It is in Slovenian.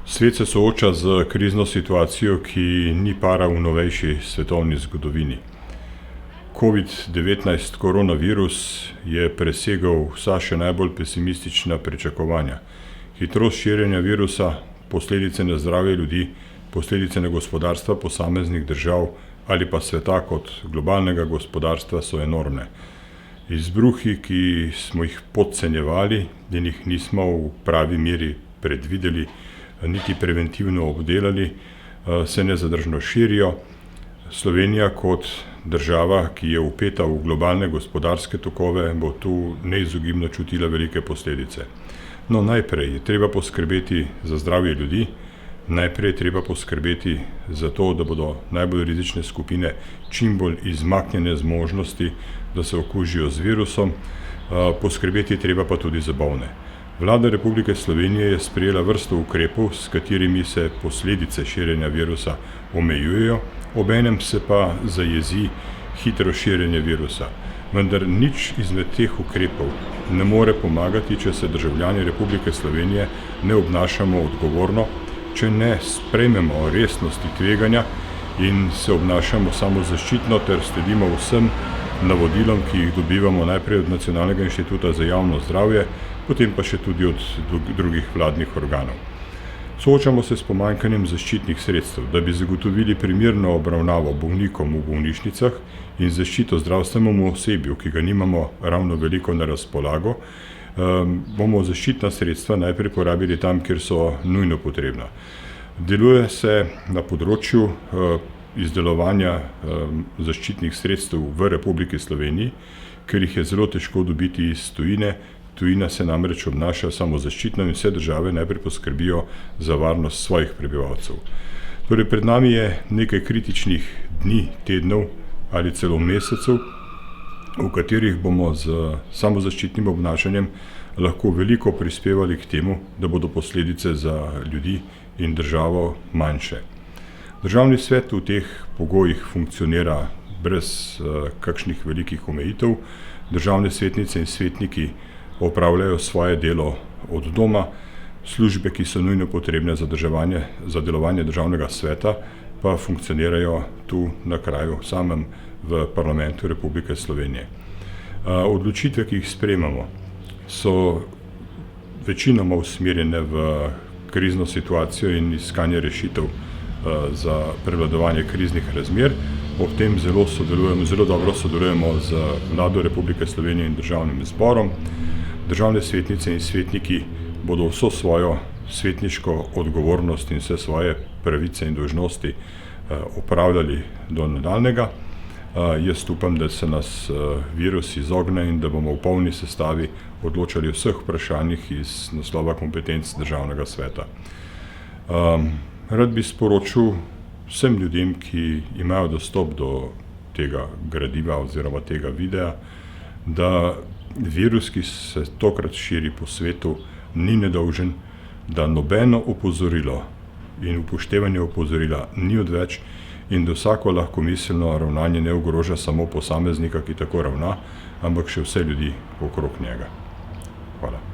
Svet se sooča z krizno situacijo, ki ni para v novejši svetovni zgodovini. COVID-19 koronavirus je presegel vsa še najbolj pesimistična pričakovanja. Hitrost širjenja virusa, posledice na zdravje ljudi, posledice na gospodarstva posameznih držav ali pa sveta kot globalnega gospodarstva so enormne. Izbruhi, ki smo jih podcenjevali in jih nismo v pravi meri predvideli, niti preventivno obdelali, se nezadržno širijo. Slovenija kot država, ki je vpeta v globalne gospodarske tokove, bo tu neizogibno čutila velike posledice. No, najprej je treba poskrbeti za zdravje ljudi, najprej je treba poskrbeti za to, da bodo najbolj rizične skupine čim bolj izmaknjene z možnosti, da se okužijo z virusom, poskrbeti je treba pa tudi za bolne. Vlada Republike Slovenije je sprejela vrsto ukrepov, s katerimi se posledice širjenja virusa omejujejo, obenem se pa zajezi hitro širjenje virusa. Vendar nič izmed teh ukrepov ne more pomagati, če se državljani Republike Slovenije ne obnašamo odgovorno, če ne sprejmemo resnosti tveganja in se obnašamo samozaščitno ter sledimo vsem navodilom, ki jih dobivamo najprej od Nacionalnega inštituta za javno zdravje, potem pa še tudi od drugih vladnih organov. Soočamo se s pomanjkanjem zaščitnih sredstev, da bi zagotovili primerno obravnavo bolnikom v bolnišnicah in zaščito zdravstvenemu osebju, ki ga nimamo ravno veliko na razpolago, bomo zaščitna sredstva najprej porabili tam, kjer so nujno potrebna. Deluje se na področju izdelovanja zaščitnih sredstev v Republiki Sloveniji, ker jih je zelo težko dobiti iz tujine. Tujina se namreč obnaša samozaščitno in vse države najprej poskrbijo za varnost svojih prebivalcev. Torej, pred nami je nekaj kritičnih dni, tednov ali celo mesecev, v katerih bomo z samozaščitnim obnašanjem lahko veliko prispevali k temu, da bodo posledice za ljudi in državo manjše. Državni svet v teh pogojih funkcionira brez kakšnih velikih omejitev. Državne svetnice in svetniki opravljajo svoje delo od doma, službe, ki so nujno potrebne za delovanje državnega sveta, pa funkcionirajo tu na kraju samem v parlamentu Republike Slovenije. Odločitve, ki jih sprejemamo, so večinoma usmerjene v krizno situacijo in iskanje rešitev za prevladovanje kriznih razmer. Ob tem zelo dobro sodelujemo z Vlado Republike Slovenije in Državnim zborom. Državne svetnice in svetniki bodo vso svojo svetniško odgovornost in vse svoje pravice in dolžnosti opravljali do nadaljnjega. Jaz upam, da se nas virus izogne in da bomo v polni sestavi odločali o vseh vprašanjih iz naslova kompetenc Državnega sveta. Rad bi sporočil vsem ljudem, ki imajo dostop do tega gradiva oziroma tega videa, da virus, ki se tokrat širi po svetu, ni nedolžen, da nobeno opozorilo in upoštevanje opozorila ni odveč in da vsako lahkomiselno ravnanje ne ogroža samo posameznika, ki tako ravna, ampak še vse ljudi okrog njega. Hvala.